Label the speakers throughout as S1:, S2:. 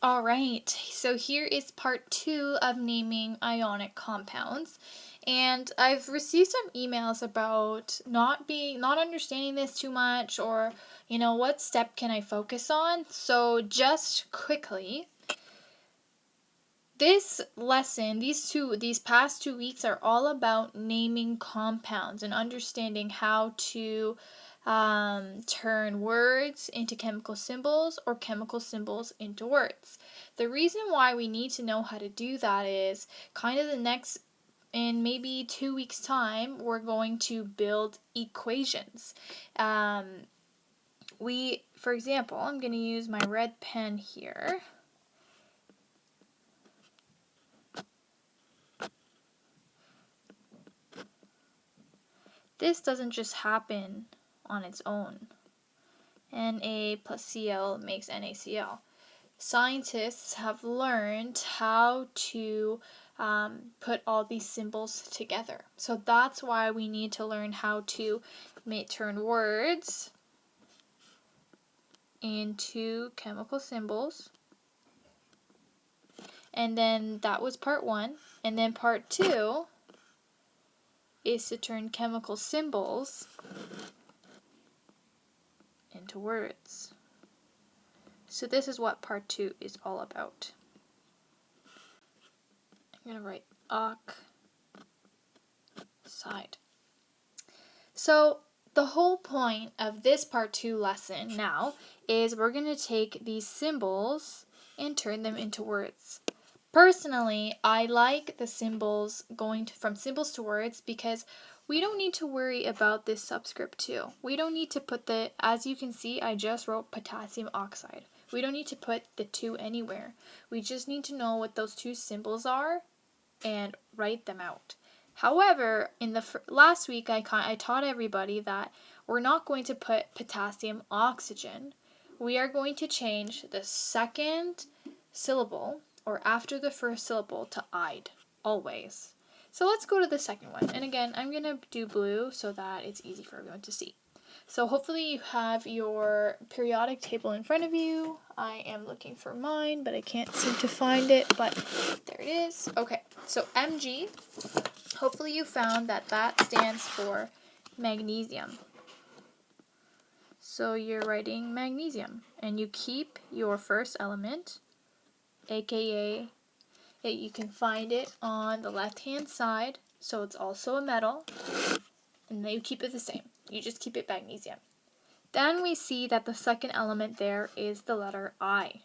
S1: All right, so here is part 2 of naming ionic compounds. And I've received some emails about not understanding this too much, or what step can I focus on? So just quickly, this lesson, these past 2 weeks are all about naming compounds and understanding how to turn words into chemical symbols or chemical symbols into words. The reason why we need to know how to do that is kind of in maybe 2 weeks' time, we're going to build equations. For example, I'm going to use my red pen here. This doesn't just happen on its own. Na plus Cl makes NaCl. Scientists have learned how to put all these symbols together. So that's why we need to learn how to turn words into chemical symbols. And then that was part 1. And then part 2 is to turn chemical symbols into words. So this is what part 2 is all about. I'm going to write oxide. So the whole point of this part 2 lesson now is we're going to take these symbols and turn them into words. Personally, I like the symbols going from symbols to words because we don't need to worry about this subscript 2. We don't need to put as you can see, I just wrote potassium oxide. We don't need to put the 2 anywhere. We just need to know what those 2 symbols are and write them out. However, in the last week, I taught everybody that we're not going to put potassium oxygen. We are going to change the second syllable, or after the first syllable, to "ide," always. So let's go to the second one. And again, I'm going to do blue so that it's easy for everyone to see. So hopefully you have your periodic table in front of you. I am looking for mine, but I can't seem to find it, but there it is. Okay, so Mg, hopefully you found that stands for magnesium. So you're writing magnesium, and you keep your first element, aka you can find it on the left-hand side, so it's also a metal, and then you keep it the same. You just keep it magnesium. Then we see that the second element there is the letter I.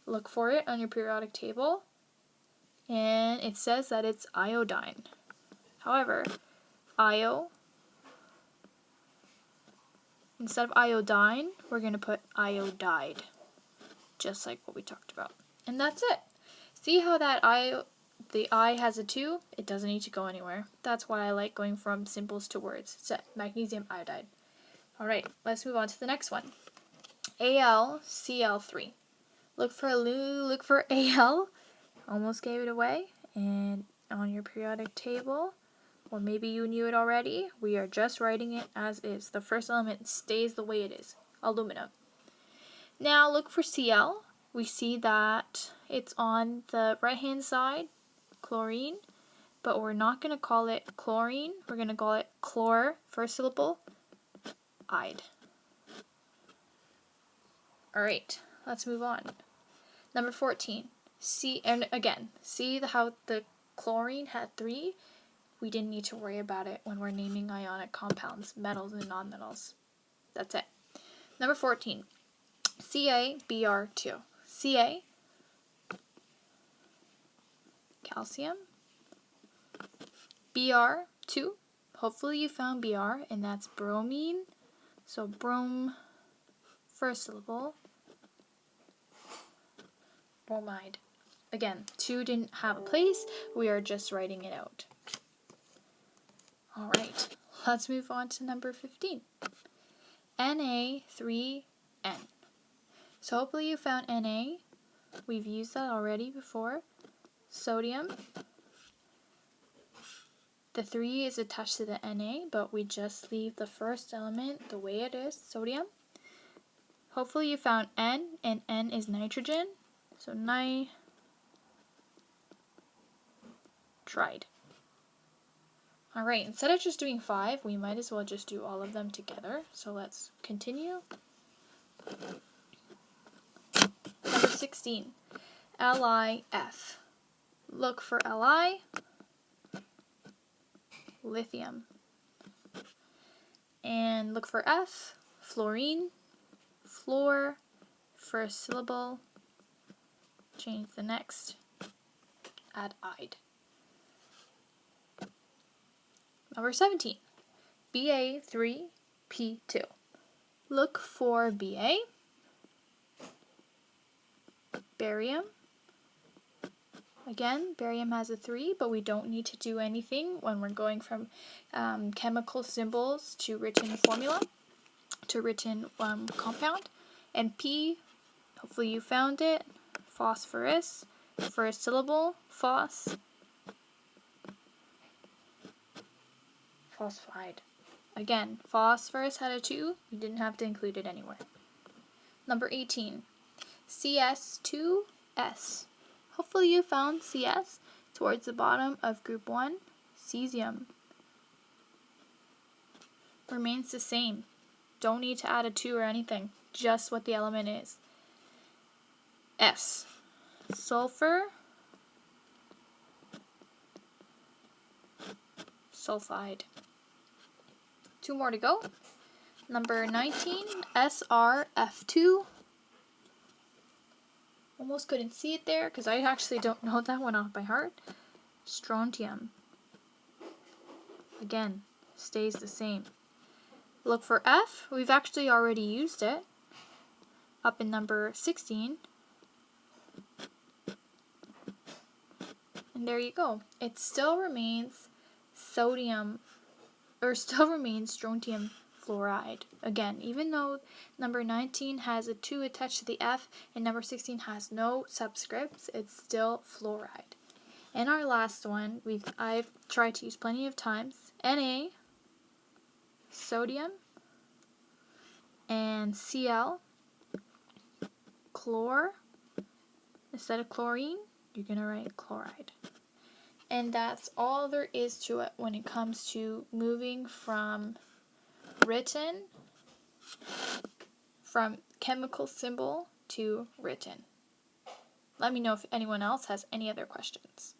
S1: Look for it on your periodic table, and it says that it's iodine. However, instead of iodine, we're going to put iodide, just like what we talked about. And that's it. See how that the I has a 2? It doesn't need to go anywhere. That's why I like going from symbols to words. So magnesium iodide. All right, let's move on to the next one. AlCl3. Look for Al. Almost gave it away. And on your periodic table, or maybe you knew it already, we are just writing it as is. The first element stays the way it is, aluminum. Now look for Cl. We see that it's on the right-hand side, chlorine, but we're not going to call it chlorine. We're going to call it chlor, first syllable, ide. All right, let's move on. Number 14. And again, see how the chlorine had 3? We didn't need to worry about it when we're naming ionic compounds, metals and nonmetals. That's it. Number 14. CaBr2. Ca, calcium. Br2. Hopefully you found Br, and that's bromine. So brom, first syllable, bromide. Again, 2 didn't have a place. We are just writing it out. All right, let's move on to number 15. Na3N. So hopefully you found Na. We've used that already before. Sodium. The 3 is attached to the Na, but we just leave the first element the way it is, sodium. Hopefully you found N, and N is nitrogen. So nitride. Alright, instead of just doing 5, we might as well just do all of them together. So let's continue. Number 16, LiF. Look for Li, lithium. And look for F, fluorine, fluor, first syllable, change the next, add ide. Number 17, Ba3P2. Look for Ba, barium. Again, barium has a 3, but we don't need to do anything when we're going from chemical symbols to written formula, to written compound. And P, hopefully you found it, phosphorus, first syllable, phosphide. Again, phosphorus had a 2, we didn't have to include it anywhere. Number 18, CS2S. Hopefully you found CS towards the bottom of group 1, cesium. Remains the same. Don't need to add a 2 or anything, just what the element is. S, sulfur, sulfide. 2 more to go. Number 19, SRF2. Almost couldn't see it there because I actually don't know that one off by heart. Strontium. Again, stays the same. Look for F. We've actually already used it. Up in number 16. And there you go. It still remains strontium fluoride. Again, even though number 19 has a 2 attached to the F and number 16 has no subscripts, it's still fluoride. And our last one, I've tried to use plenty of times, Na, sodium, and Cl, chlor. Instead of chlorine, you're going to write chloride. And that's all there is to it when it comes to moving from chemical symbol to written. Let me know if anyone else has any other questions.